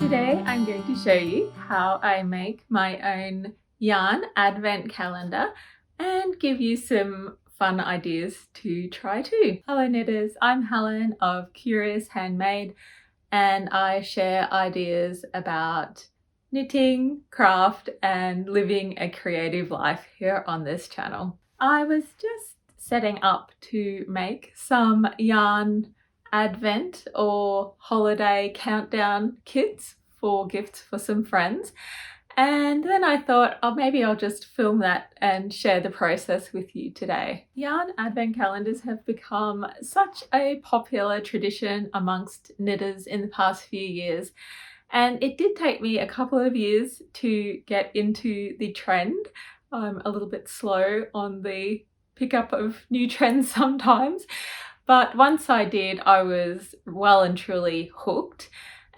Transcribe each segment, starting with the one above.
Today I'm going to show you how I make my own yarn advent calendar and give you some fun ideas to try too. Hello knitters, I'm Helen of Curious Handmade and I share ideas about knitting, craft and living a creative life here on this channel. I was just setting up to make some yarn advent or holiday countdown kits for gifts for some friends, and then I thought, oh, maybe I'll just film that and share the process with you today. Yarn advent calendars have become such a popular tradition amongst knitters in the past few years, and it did take me a couple of years to get into the trend. I'm a little bit slow on the pickup of new trends sometimes, but once I did, I was well and truly hooked,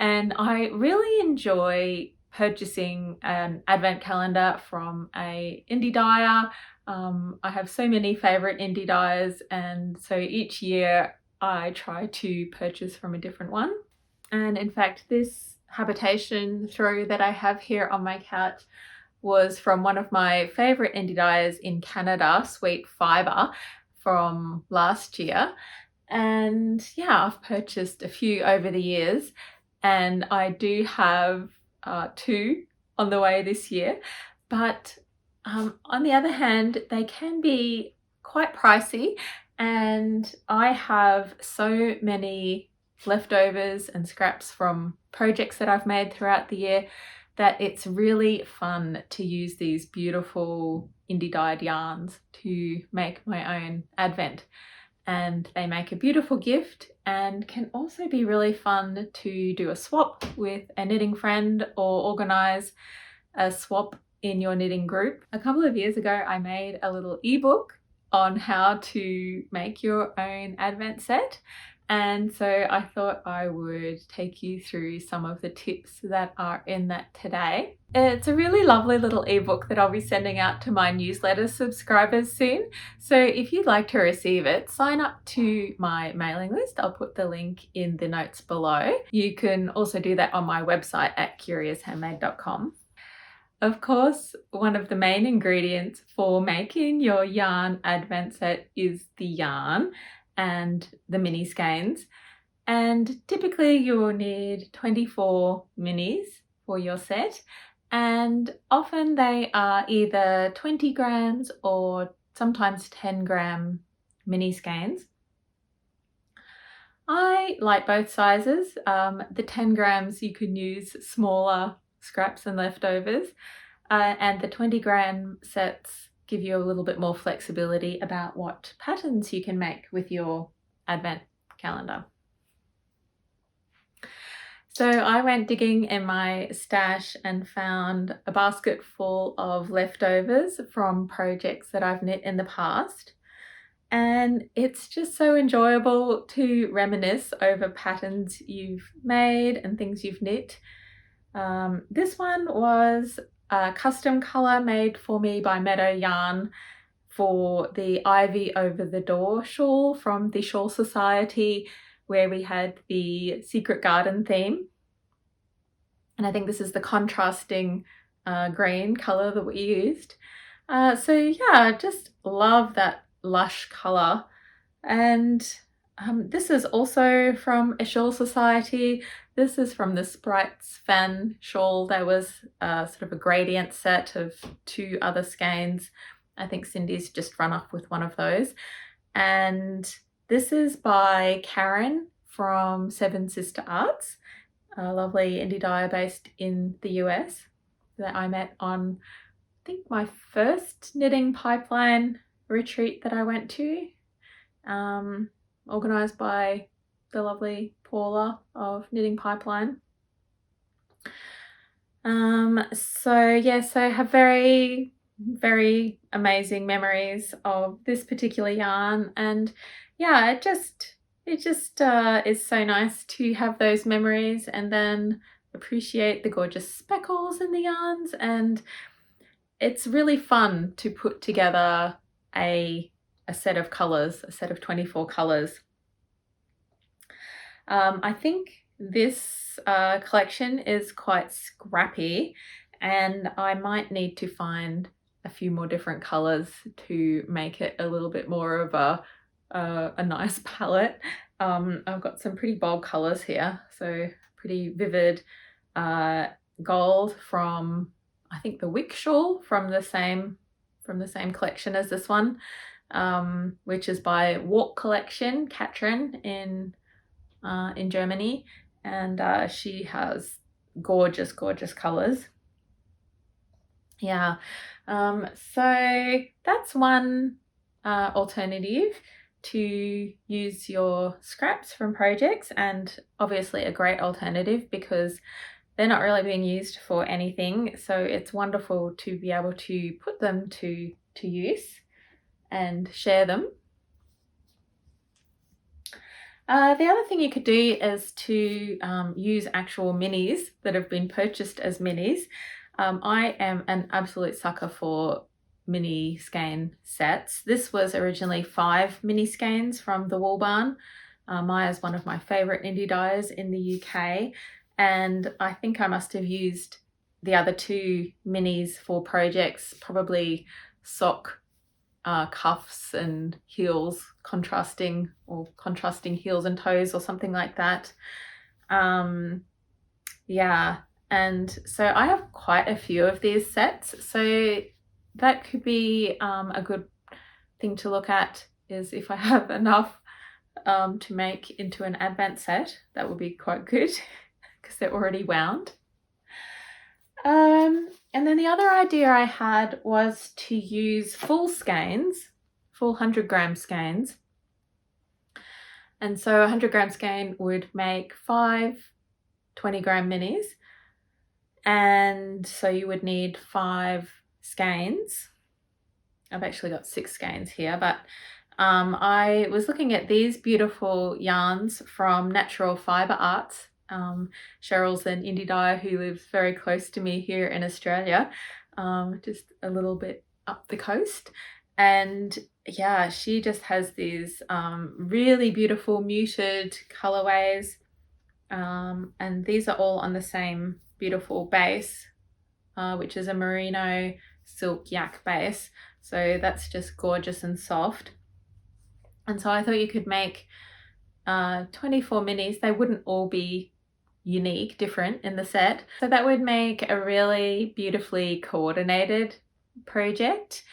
and I really enjoy purchasing an advent calendar from a indie dyer. I have so many favorite indie dyers, and so each year I try to purchase from a different one. And in fact, this habitation throw that I have here on my couch was from one of my favorite indie dyers in Canada, Sweet Fiber, from last year. And yeah, I've purchased a few over the years, and I do have two on the way this year. But on the other hand, they can be quite pricey, and I have so many leftovers and scraps from projects that I've made throughout the year that it's really fun to use these beautiful indie dyed yarns to make my own advent. And they make a beautiful gift and can also be really fun to do a swap with a knitting friend or organize a swap in your knitting group. A couple of years ago, I made a little ebook on how to make your own advent set. And so I thought I would take you through some of the tips that are in that today. It's a really lovely little ebook that I'll be sending out to my newsletter subscribers soon. So if you'd like to receive it, sign up to my mailing list. I'll put the link in the notes below. You can also do that on my website at curioushandmade.com. Of course, one of the main ingredients for making your yarn advent set is the yarn and the mini skeins, and typically you will need 24 minis for your set, and often they are either 20 grams or sometimes 10 gram mini skeins. I like both sizes. The 10 grams you can use smaller scraps and leftovers, and the 20 gram sets give you a little bit more flexibility about what patterns you can make with your advent calendar. So I went digging in my stash and found a basket full of leftovers from projects that I've knit in the past. And it's just so enjoyable to reminisce over patterns you've made and things you've knit. This one was a custom colour made for me by Meadow Yarn for the Ivy Over the Door shawl from the Shawl Society, where we had the Secret Garden theme. And I think this is the contrasting green colour that we used. So yeah, just love that lush colour. And this is also from a Shawl Society. This is from the Sprites Fan shawl. There was sort of a gradient set of two other skeins. I think Cindy's just run off with one of those. And this is by Karen from Seven Sister Arts, a lovely indie dyer based in the US that I met on, I think, my first knitting pipeline retreat that I went to, organised by the lovely Paula of Knitting Pipeline. So yes, I have very amazing memories of this particular yarn, and yeah, it just is so nice to have those memories and then appreciate the gorgeous speckles in the yarns, and it's really fun to put together a set of colours, a set of 24 colours. I think This collection is quite scrappy, and I might need to find a few more different colors to make it a little bit more of a nice palette. I've got some pretty bold colors here, so pretty vivid gold from, I think, the Wick shawl from the same collection as this one, which is by Walk Collection, Katrin in Germany, and she has gorgeous colors. Yeah, so that's one alternative to use your scraps from projects, and obviously a great alternative because they're not really being used for anything, so it's wonderful to be able to put them to use and share them. The other thing you could do is to use actual minis that have been purchased as minis. I am an absolute sucker for mini skein sets. This was originally 5 mini skeins from the Wool Barn. Maya's one of my favourite indie dyers in the UK, and I think I must have used the other 2 minis for projects, probably sock cuffs and heels, contrasting heels and toes or something like that. Yeah, and so I have quite a few of these sets, so that could be a good thing to look at, is if I have enough to make into an advent set. That would be quite good because they're already wound. And then the other idea I had was to use full skeins, full 100-gram skeins. And so a 100-gram skein would make 5 20-gram minis. And so you would need 5 skeins. I've actually got 6 skeins here, but I was looking at these beautiful yarns from Natural Fibre Arts. Cheryl's an indie dyer who lives very close to me here in Australia, just a little bit up the coast. And yeah, she just has these really beautiful muted colorways, and these are all on the same beautiful base, which is a merino silk yak base. So that's just gorgeous and soft. And so I thought you could make 24 minis. They wouldn't all be unique, different in the set. So that would make a really beautifully coordinated project,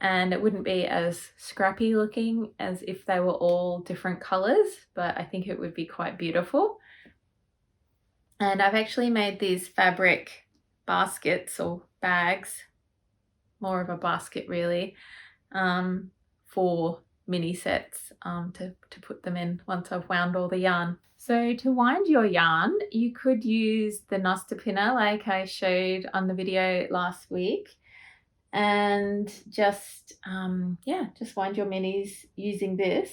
and it wouldn't be as scrappy looking as if they were all different colors, but I think it would be quite beautiful. And I've actually made these fabric baskets or bags, more of a basket really, for mini sets to put them in once I've wound all the yarn. So to wind your yarn, you could use the Nosta Pinner like I showed on the video last week, and just wind your minis using this.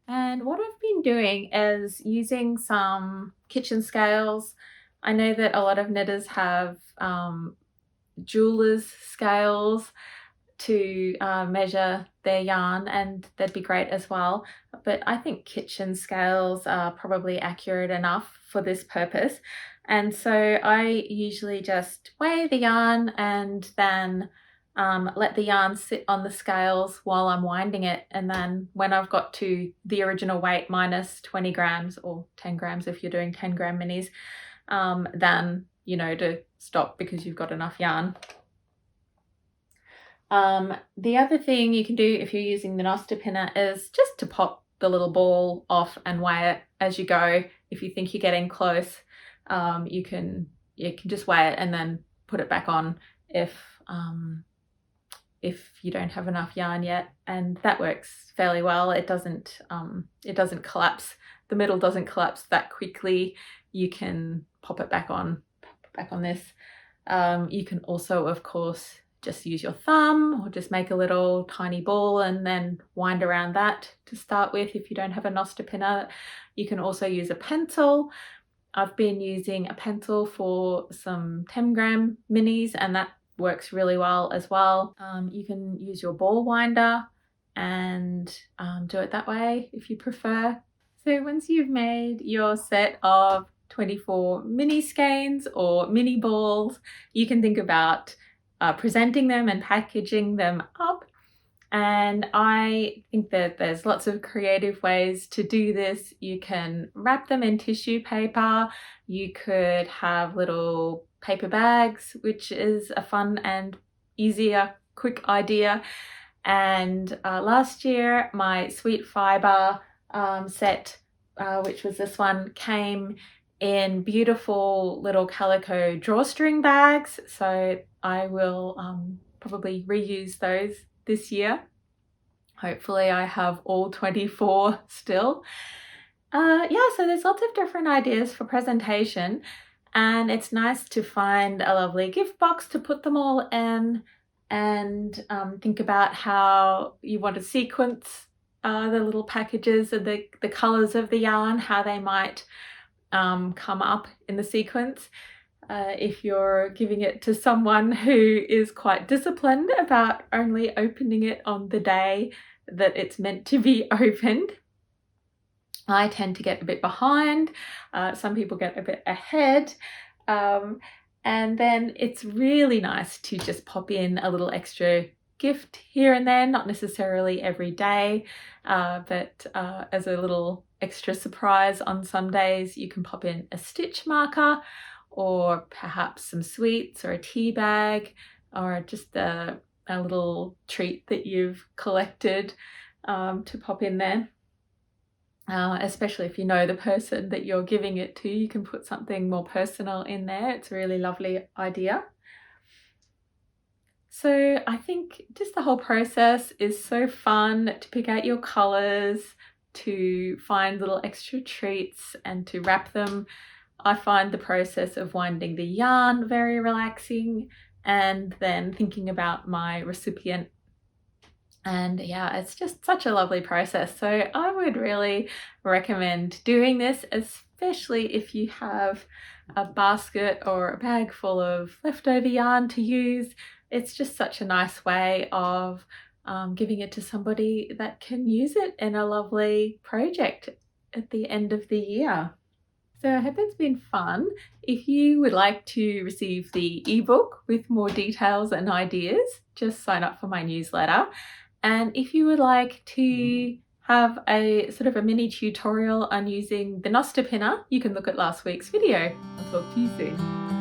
And what I've been doing is using some kitchen scales. I know that a lot of knitters have jeweler's scales to measure their yarn, and they'd be great as well, but I think kitchen scales are probably accurate enough for this purpose. And so I usually just weigh the yarn and then let the yarn sit on the scales while I'm winding it, and then when I've got to the original weight minus 20 grams or 10 grams if you're doing 10-gram minis, then you know to stop because you've got enough yarn. The other thing you can do if you're using the Nosta Pinner is just to pop the little ball off and weigh it as you go. If you think you're getting close, you can just weigh it and then put it back on if you don't have enough yarn yet, and that works fairly well. It doesn't collapse. The middle doesn't collapse that quickly. You can pop it back on this. You can also, of course, just use your thumb or just make a little tiny ball and then wind around that to start with if you don't have a Nosta Pinner. You can also use a pencil. I've been using a pencil for some 10-gram minis, and that works really well as well. You can use your ball winder and do it that way if you prefer. So once you've made your set of 24 mini skeins or mini balls. You can think about presenting them and packaging them up. And I think that there's lots of creative ways to do this. You can wrap them in tissue paper. You could have little paper bags, which is a fun and easier, quick idea. And last year, my Sweet Fibre set, which was this one, came in beautiful little calico drawstring bags. So I will probably reuse those this year. Hopefully I have all 24 still. Yeah, so there's lots of different ideas for presentation, and it's nice to find a lovely gift box to put them all in, and think about how you want to sequence the little packages and the colours of the yarn, how they might come up in the sequence. If you're giving it to someone who is quite disciplined about only opening it on the day that it's meant to be opened. I tend to get a bit behind. Some people get a bit ahead. And then it's really nice to just pop in a little extra gift here and there, not necessarily every day, but as a little extra surprise on some days. You can pop in a stitch marker, or perhaps some sweets, or a tea bag, or just a little treat that you've collected to pop in there. Especially if you know the person that you're giving it to, you can put something more personal in there. It's a really lovely idea. So I think just the whole process is so fun, to pick out your colours, to find little extra treats and to wrap them. I find the process of winding the yarn very relaxing, and then thinking about my recipient. And yeah, it's just such a lovely process. So I would really recommend doing this, especially if you have a basket or a bag full of leftover yarn to use. It's just such a nice way of giving it to somebody that can use it in a lovely project at the end of the year. So I hope it's been fun. If you would like to receive the ebook with more details and ideas, just sign up for my newsletter. And if you would like to have a sort of a mini tutorial on using the Nosta Pinner, you can look at last week's video. I'll talk to you soon.